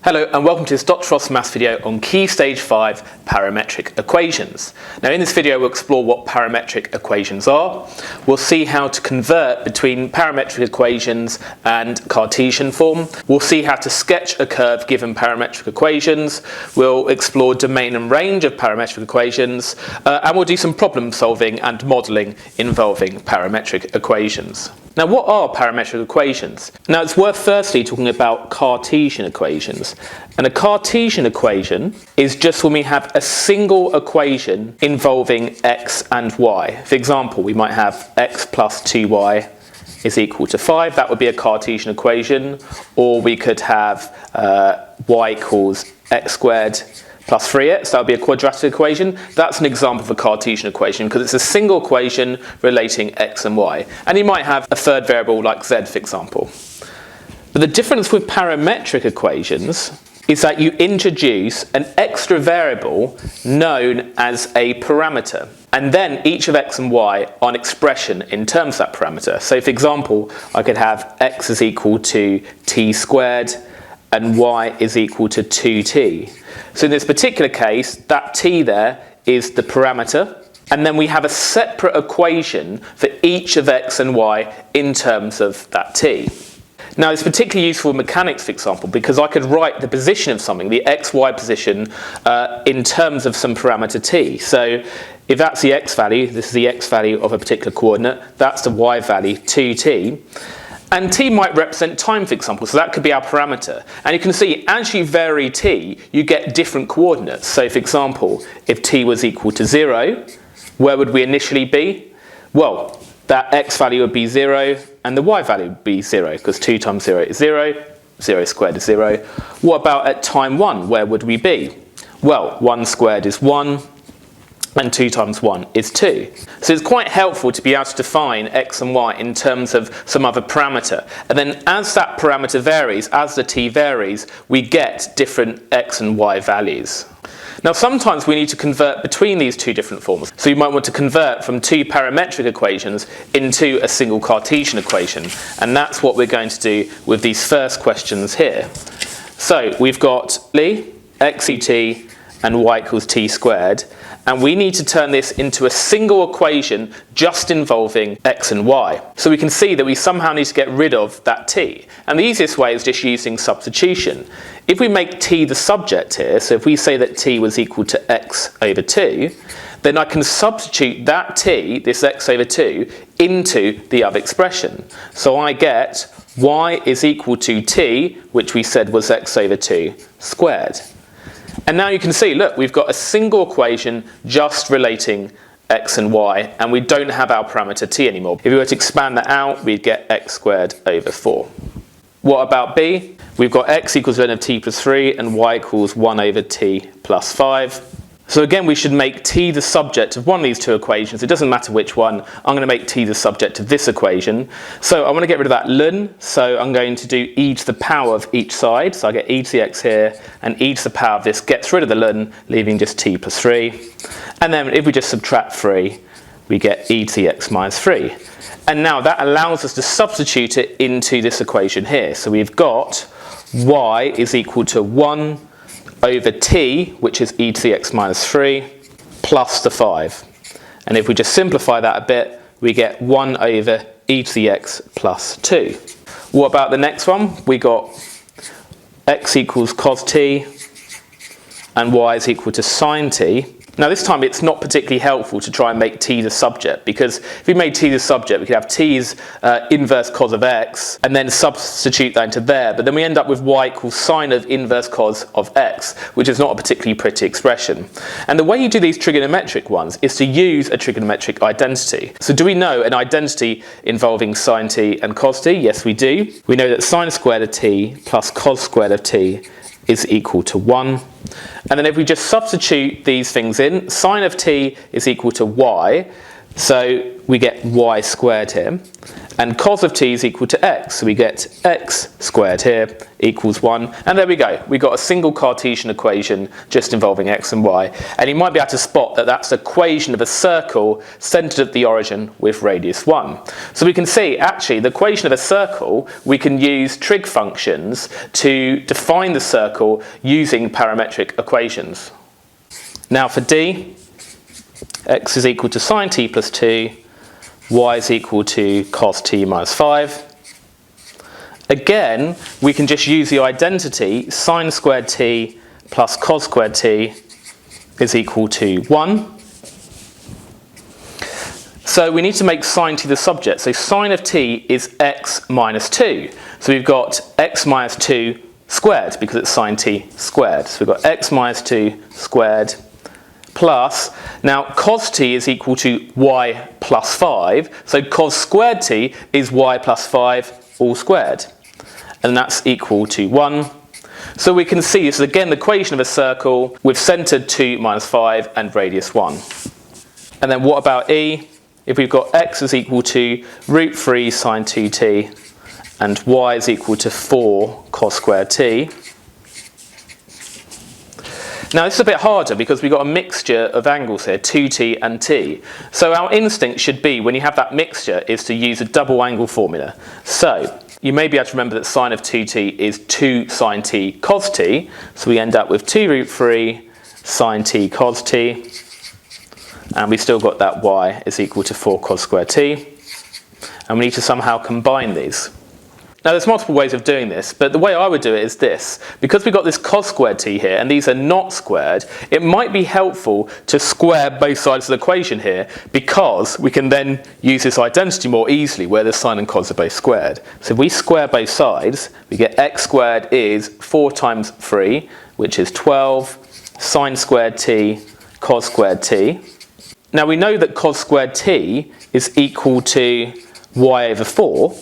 Hello and welcome to this Dr. Frost Maths video on Key Stage 5 Parametric Equations. Now in this video we'll explore what parametric equations are. We'll see how to convert between parametric equations and Cartesian form. We'll see how to sketch a curve given parametric equations. We'll explore domain and range of parametric equations and we'll do some problem solving and modelling involving parametric equations. Now what are parametric equations? Now it's worth firstly talking about Cartesian equations. And a Cartesian equation is just when we have a single equation involving x and y. For example, we might have x plus 2y is equal to 5. That would be a Cartesian equation. Or we could have y equals x squared plus 3x, that would be a quadratic equation. That's an example of a Cartesian equation because it's a single equation relating x and y. And you might have a third variable like z, for example. But the difference with parametric equations is that you introduce an extra variable known as a parameter. And then each of x and y are an expression in terms of that parameter. So for example, I could have x is equal to t squared and y is equal to 2t. So in this particular case, that t there is the parameter, and then we have a separate equation for each of x and y in terms of that t. Now it's particularly useful in mechanics, for example, because I could write the position of something, the xy position, in terms of some parameter t. So if that's the x value, this is the x value of a particular coordinate, that's the y value, 2t. And t might represent time, for example, so that could be our parameter. And you can see as you vary t, you get different coordinates. So for example, if t was equal to 0, where would we initially be? Well, that x value would be 0 and the y value would be 0 because 2 times 0 is 0, 0 squared is 0. What about at time 1, where would we be? Well, 1 squared is 1. And 2 times 1 is 2. So it's quite helpful to be able to define x and y in terms of some other parameter. And then as that parameter varies, as the t varies, we get different x and y values. Now sometimes we need to convert between these two different forms. So you might want to convert from two parametric equations into a single Cartesian equation. And that's what we're going to do with these first questions here. So we've got x equals t and y equals t squared. And we need to turn this into a single equation just involving x and y. So we can see that we somehow need to get rid of that t. And the easiest way is just using substitution. If we make t the subject here, so if we say that t was equal to x over 2, then I can substitute that t, this x over 2, into the other expression. So I get y is equal to t, which we said was x over 2 squared. And now you can see, look, we've got a single equation just relating x and y, and we don't have our parameter t anymore. If we were to expand that out, we'd get x squared over 4. What about b? We've got x equals ln of t plus 3 and y equals 1 over t plus 5. So again, we should make t the subject of one of these two equations. It doesn't matter which one. I'm going to make t the subject of this equation. So I want to get rid of that ln. So I'm going to do e to the power of each side. So I get e to the x here, and e to the power of this gets rid of the ln, leaving just t plus 3. And then if we just subtract 3, we get e to the x minus 3. And now that allows us to substitute it into this equation here. So we've got y is equal to 1 over t, which is e to the x minus 3, plus the 5. And if we just simplify that a bit, we get 1 over e to the x plus 2. What about the next one? We got x equals cos t and y is equal to sine t. Now this time it's not particularly helpful to try and make t the subject, because if we made t the subject, we could have t's inverse cos of x and then substitute that into there, but then we end up with y equals sine of inverse cos of x, which is not a particularly pretty expression. And the way you do these trigonometric ones is to use a trigonometric identity. So do we know an identity involving sine t and cos t? Yes, we do. We know that sine squared of t plus cos squared of t is equal to 1. And then if we just substitute these things in, sine of t is equal to y, So we get y squared here, and cos of t is equal to x, so we get x squared here equals 1, and there we go. We got a single Cartesian equation just involving x and y, and you might be able to spot that that's the equation of a circle centered at the origin with radius 1. So we can see, actually, the equation of a circle, we can use trig functions to define the circle using parametric equations. Now for d, x is equal to sine t plus 2, y is equal to cos t minus 5. Again, we can just use the identity sine squared t plus cos squared t is equal to 1. So we need to make sine t the subject. So sine of t is x minus 2. So we've got x minus 2 squared because it's sine t squared. So we've got x minus 2 squared plus, now cos t is equal to y plus 5, so cos squared t is y plus 5 all squared, and that's equal to 1. So we can see this is again the equation of a circle with centered 2 minus 5 and radius 1. And then what about e? If we've got x is equal to root 3 sine 2t and y is equal to 4 cos squared t. Now this is a bit harder because we've got a mixture of angles here, 2t and t. So our instinct should be, when you have that mixture, is to use a double angle formula. So you may be able to remember that sine of 2t is 2 sine t cos t. So we end up with 2 root 3 sine t cos t. And we still got that y is equal to 4 cos squared t. And we need to somehow combine these. Now there's multiple ways of doing this, but the way I would do it is this. Because we've got this cos squared t here, and these are not squared, it might be helpful to square both sides of the equation here, because we can then use this identity more easily where the sine and cos are both squared. So if we square both sides, we get x squared is 4 times 3, which is 12, sine squared t, cos squared t. Now we know that cos squared t is equal to y over 4,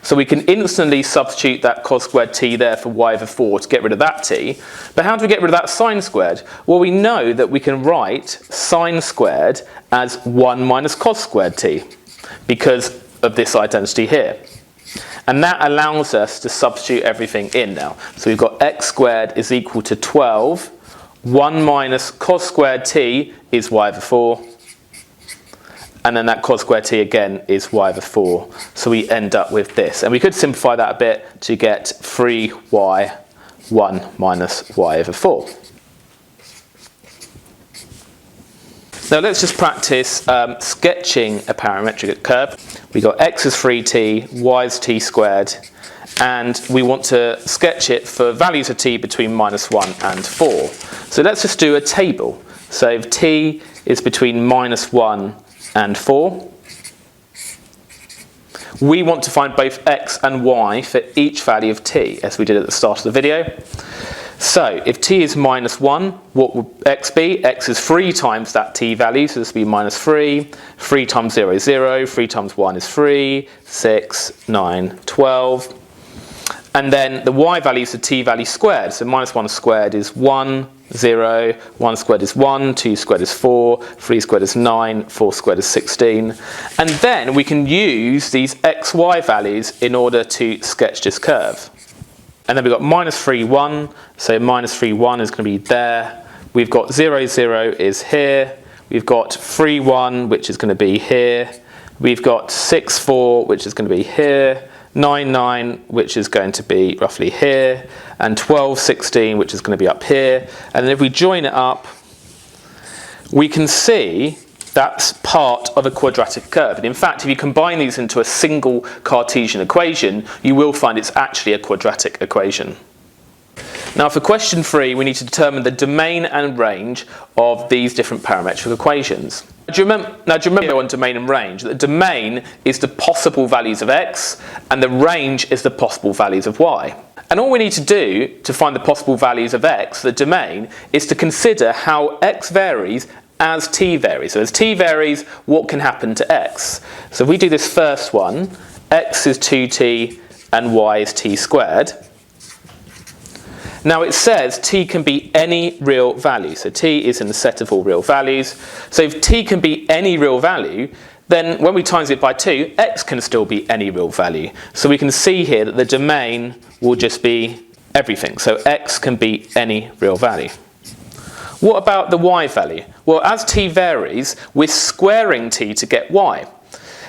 so we can instantly substitute that cos squared t there for y over 4 to get rid of that t. But how do we get rid of that sine squared? Well, we know that we can write sine squared as 1 minus cos squared t because of this identity here. And that allows us to substitute everything in now. So we've got x squared is equal to 12, 1 minus cos squared t is y over 4. And then that cos squared t again is y over 4. So we end up with this. And we could simplify that a bit to get 3y 1 minus y over 4. Now let's just practice sketching a parametric curve. We got x is 3t, y is t squared, and we want to sketch it for values of t between minus 1 and 4. So let's just do a table. So if t is between minus 1 and 4. We want to find both x and y for each value of t, as we did at the start of the video. So if t is minus 1, what would x be? X is 3 times that t value, so this would be minus 3. 3 times 0 is 0, 3 times 1 is 3, 6, 9, 12. And then the y value is the t value squared, so minus 1 squared is 1, 0, 1 squared is 1, 2 squared is 4, 3 squared is 9, 4 squared is 16. And then we can use these x, y values in order to sketch this curve. And then we've got minus 3, 1, so minus 3, 1 is going to be there. We've got 0, 0 is here. We've got 3, 1, which is going to be here. We've got 6, 4, which is going to be here. 9, 9, which is going to be roughly here, and 12, 16, which is going to be up here. And then if we join it up, we can see that's part of a quadratic curve. And in fact, if you combine these into a single Cartesian equation, you will find it's actually a quadratic equation. Now for question 3, we need to determine the domain and range of these different parametric equations. Do you remember on domain and range, that the domain is the possible values of x and the range is the possible values of y. And all we need to do to find the possible values of x, the domain, is to consider how x varies as t varies. So as t varies, what can happen to x? So if we do this first one, x is 2t and y is t squared. Now it says t can be any real value, so t is in the set of all real values. So if t can be any real value, then when we times it by 2, x can still be any real value. So we can see here that the domain will just be everything. So x can be any real value. What about the y value? Well, as t varies, we're squaring t to get y.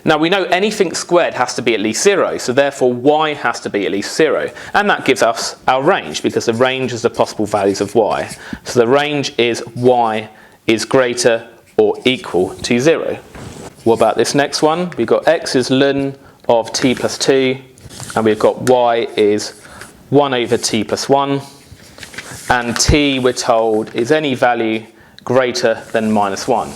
Now we know anything squared has to be at least 0, so therefore y has to be at least 0. And that gives us our range, because the range is the possible values of y. So the range is y is greater or equal to 0. What about this next one? We've got x is ln of t plus 2, and we've got y is 1 over t plus 1. And t, we're told, is any value greater than minus 1.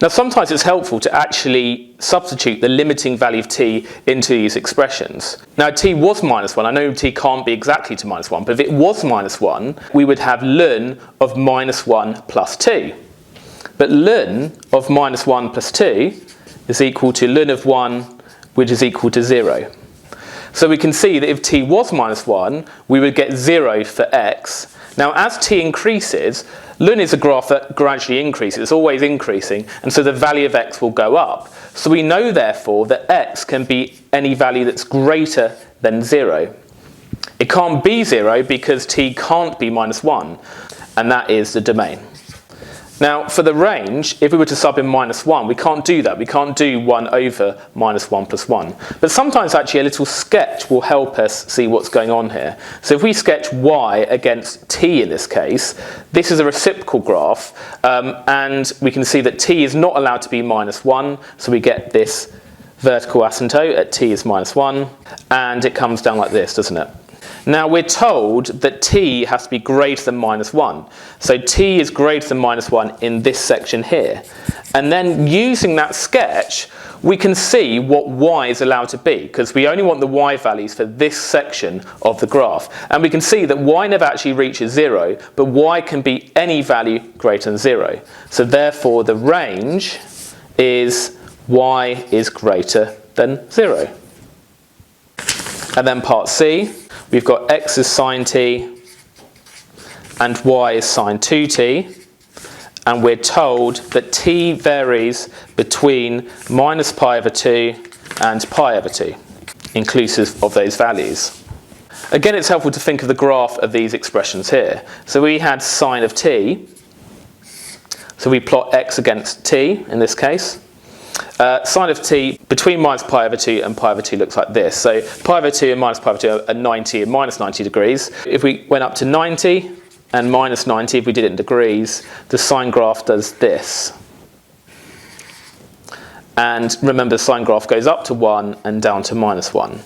Now sometimes it's helpful to actually substitute the limiting value of t into these expressions. Now t was minus 1, I know t can't be exactly to minus 1, but if it was minus 1, we would have ln of minus 1 plus 2. But ln of minus 1 plus 2 is equal to ln of 1, which is equal to 0. So we can see that if t was minus 1, we would get 0 for x. Now as t increases, ln is a graph that gradually increases, it's always increasing, and so the value of x will go up. So we know therefore that x can be any value that's greater than 0. It can't be 0 because t can't be minus 1, and that is the domain. Now for the range, if we were to sub in minus 1, we can't do that. We can't do 1 over minus 1 plus 1. But sometimes actually a little sketch will help us see what's going on here. So if we sketch y against t in this case, this is a reciprocal graph, and we can see that t is not allowed to be minus 1, so we get this vertical asymptote at t is minus 1, and it comes down like this, doesn't it? Now we're told that t has to be greater than minus 1. So t is greater than minus 1 in this section here. And then using that sketch, we can see what y is allowed to be, because we only want the y values for this section of the graph. And we can see that y never actually reaches 0, but y can be any value greater than 0. So therefore the range is y is greater than 0. And then part C. We've got x is sine t and y is sine 2t, and we're told that t varies between minus pi over 2 and pi over 2, inclusive of those values. Again, it's helpful to think of the graph of these expressions here. So we had sine of t, so we plot x against t in this case. Sine of t between minus pi over 2 and pi over 2 looks like this. So pi over 2 and minus pi over 2 are 90 and minus 90 degrees. If we went up to 90 and minus 90, if we did it in degrees, the sine graph does this. And remember, the sine graph goes up to 1 and down to minus 1.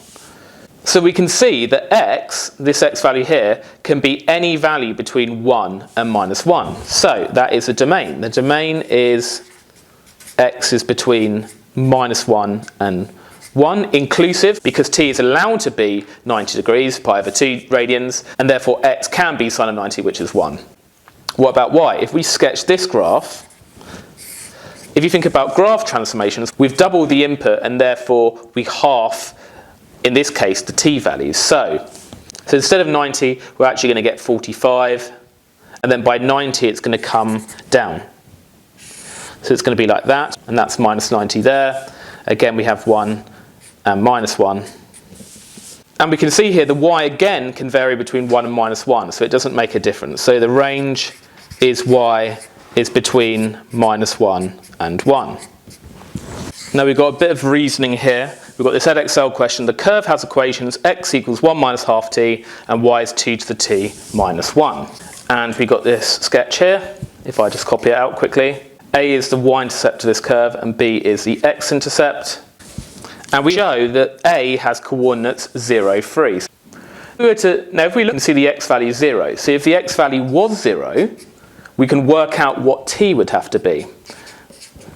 So we can see that x, this x value here, can be any value between 1 and minus 1. So that is the domain. The domain is x is between minus 1 and 1, inclusive, because t is allowed to be 90 degrees, pi over 2 radians, and therefore x can be sine of 90, which is 1. What about y? If we sketch this graph, if you think about graph transformations, we've doubled the input, and therefore we half, in this case, the t values. So instead of 90, we're actually going to get 45, and then by 90 it's going to come down. So it's going to be like that, and that's minus 90 there. Again, we have 1 and minus 1. And we can see here the y again can vary between 1 and minus 1, so it doesn't make a difference. So the range is y is between minus 1 and 1. Now we've got a bit of reasoning here. We've got this Edexcel question. The curve has equations x equals 1 minus half t and y is 2 to the t minus 1. And we got this sketch here. If I just copy it out quickly. A is the y-intercept to this curve and B is the x-intercept. And we show that A has coordinates 0, 3. Now if we look and see the x value 0, so if the x value was 0, we can work out what t would have to be.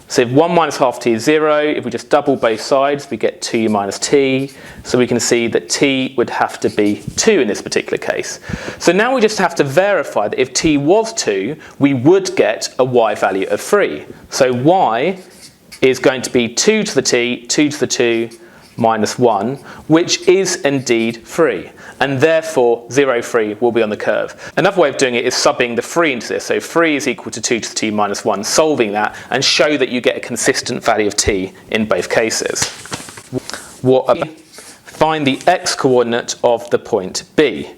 So if 1 minus half t is 0, if we just double both sides, we get 2 minus t. So we can see that t would have to be 2 in this particular case. So now we just have to verify that if t was 2, we would get a y value of 3. So y is going to be 2 to the t, 2 to the 2, minus 1, which is indeed free, and therefore 0, 3 will be on the curve. Another way of doing it is subbing the free into this, so free is equal to 2 to the t minus 1, solving that, and show that you get a consistent value of t in both cases. Find the x-coordinate of the point B.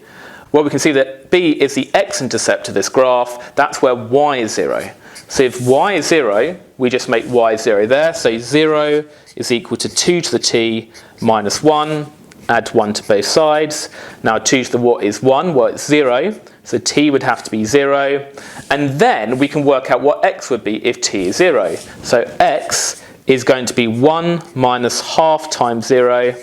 Well, we can see that B is the x-intercept of this graph. That's where y is 0. So if y is 0, we just make y 0 there. So 0 is equal to 2 to the t minus 1. Add 1 to both sides. Now 2 to the what is 1? Well, it's 0. So t would have to be 0. And then we can work out what x would be if t is 0. So x is going to be 1 minus half times 0.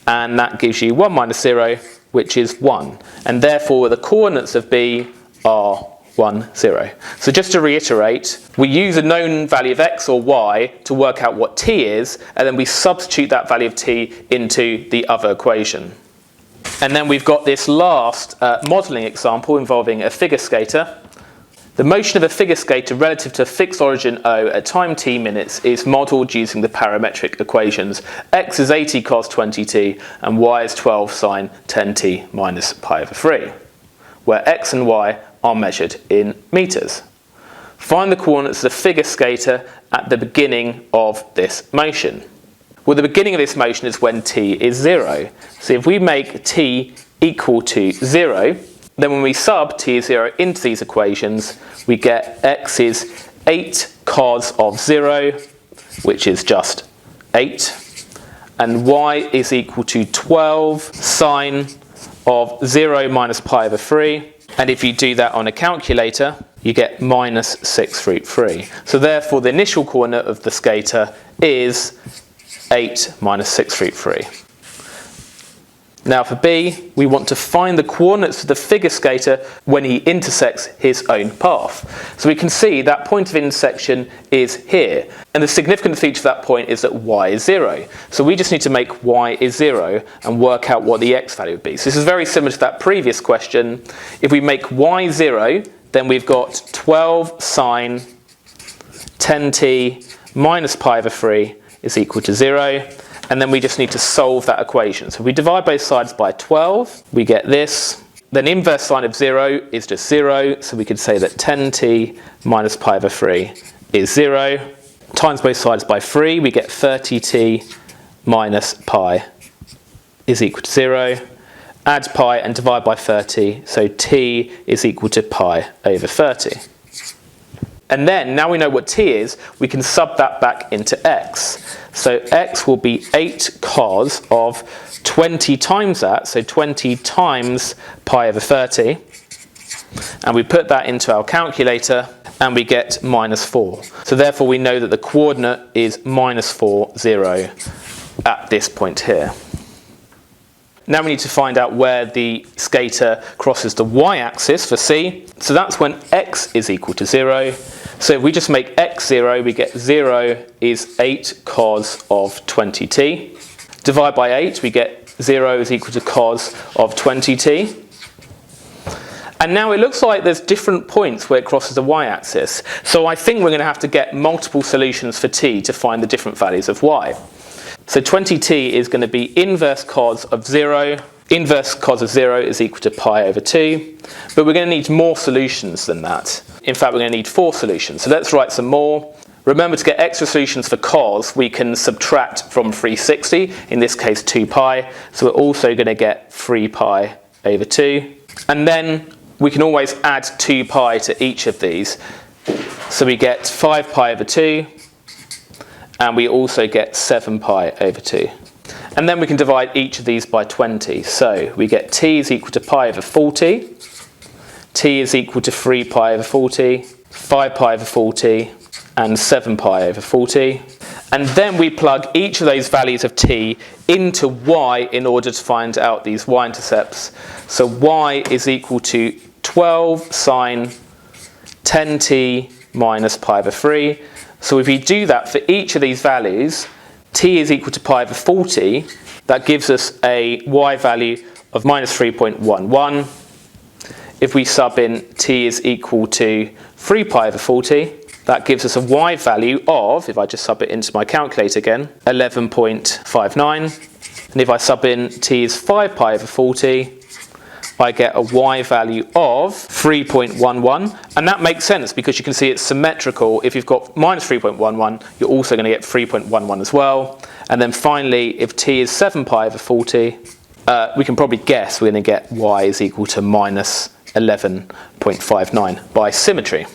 And that gives you 1 minus 0, which is 1. And therefore, the coordinates of B are 1, 0. So just to reiterate, we use a known value of x or y to work out what t is, and then we substitute that value of t into the other equation. And then we've got this last modelling example involving a figure skater. The motion of a figure skater relative to a fixed origin O at time t minutes is modelled using the parametric equations. X is 80 cos 20t and y is 12 sine 10t minus pi over 3, where x and y are measured in metres. Find the coordinates of the figure skater at the beginning of this motion. Well, the beginning of this motion is when t is 0. So if we make t equal to 0, then when we sub t is 0 into these equations, we get x is 8 cos of 0, which is just 8, and y is equal to 12 sine of 0 minus pi over 3. And if you do that on a calculator, you get minus 6 root 3. So therefore, the initial coordinate of the skater is 8 minus 6 root 3. Now for B, we want to find the coordinates of the figure skater when he intersects his own path. So we can see that point of intersection is here. And the significant feature of that point is that y is 0. So we just need to make y is 0 and work out what the x value would be. So this is very similar to that previous question. If we make y 0, then we've got 12 sine 10t minus pi over 3 is equal to 0. And then we just need to solve that equation. So if we divide both sides by 12, we get this. Then inverse sine of 0 is just 0. So we could say that 10t minus pi over 3 is 0. Times both sides by 3, we get 30t minus pi is equal to 0. Add pi and divide by 30. So t is equal to pi over 30. And then, now we know what t is, we can sub that back into x. So x will be 8 cos of 20 times that, so 20 times pi over 30. And we put that into our calculator, and we get minus 4. So therefore we know that the coordinate is minus 4, 0 at this point here. Now we need to find out where the skater crosses the y-axis for C. So that's when x is equal to 0. So if we just make x 0, we get 0 is 8 cos of 20t. Divide by 8, we get 0 is equal to cos of 20t. And now it looks like there's different points where it crosses the y-axis. So I think we're going to have to get multiple solutions for t to find the different values of y. So 20t is going to be inverse cos of 0. Inverse cos of 0 is equal to pi over 2. But we're going to need more solutions than that. In fact, we're going to need 4 solutions. So let's write some more. Remember, to get extra solutions for cos, we can subtract from 360, in this case 2 pi. So we're also going to get 3 pi over 2. And then we can always add 2 pi to each of these. So we get 5 pi over 2. And we also get 7 pi over 2. And then we can divide each of these by 20. So we get t is equal to pi over 40. T is equal to 3 pi over 40. 5 pi over 40. And 7 pi over 40. And then we plug each of those values of t into y in order to find out these y-intercepts. So y is equal to 12 sine 10t minus pi over 3. So if you do that for each of these values, t is equal to pi over 40, that gives us a y value of minus 3.11. If we sub in t is equal to 3 pi over 40, that gives us a y value of, if I just sub it into my calculator again, 11.59. And if I sub in t is 5 pi over 40, I get a y value of 3.11, and that makes sense because you can see it's symmetrical. If you've got minus 3.11, you're also going to get 3.11 as well. And then finally, if t is 7 pi over 40, we can probably guess we're going to get y is equal to minus 11.59 by symmetry.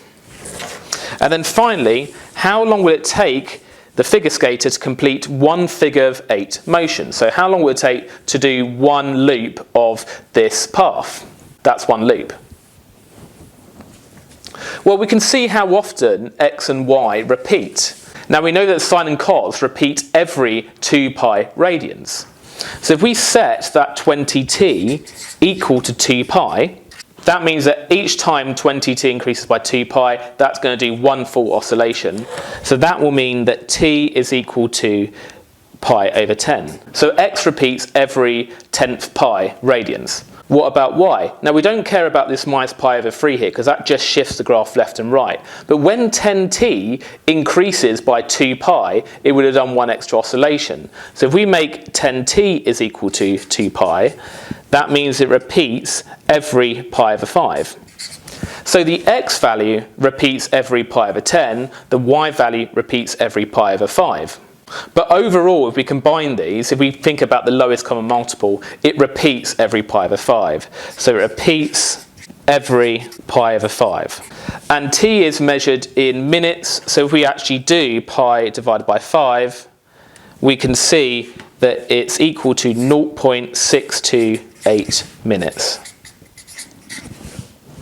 And then finally, how long will it take the figure skater to complete one figure of 8 motion? So how long will it take to do one loop of this path? That's one loop. Well, we can see how often x and y repeat. Now we know that sine and cos repeat every 2 pi radians. So if we set that 20t equal to 2 pi, that means that each time 20t increases by 2 pi, that's going to do one full oscillation. So that will mean that t is equal to pi over 10. So x repeats every 10th pi radians. What about y? Now we don't care about this minus pi over 3 here because that just shifts the graph left and right. But when 10t increases by 2 pi, it would have done one extra oscillation. So if we make 10t is equal to 2 pi, that means it repeats every pi over 5. So the x value repeats every pi over 10, the y value repeats every pi over 5. But overall, if we combine these, if we think about the lowest common multiple, it repeats every pi over 5. So it repeats every pi over 5. And t is measured in minutes, so if we actually do pi divided by 5, we can see that it's equal to 0.628 minutes.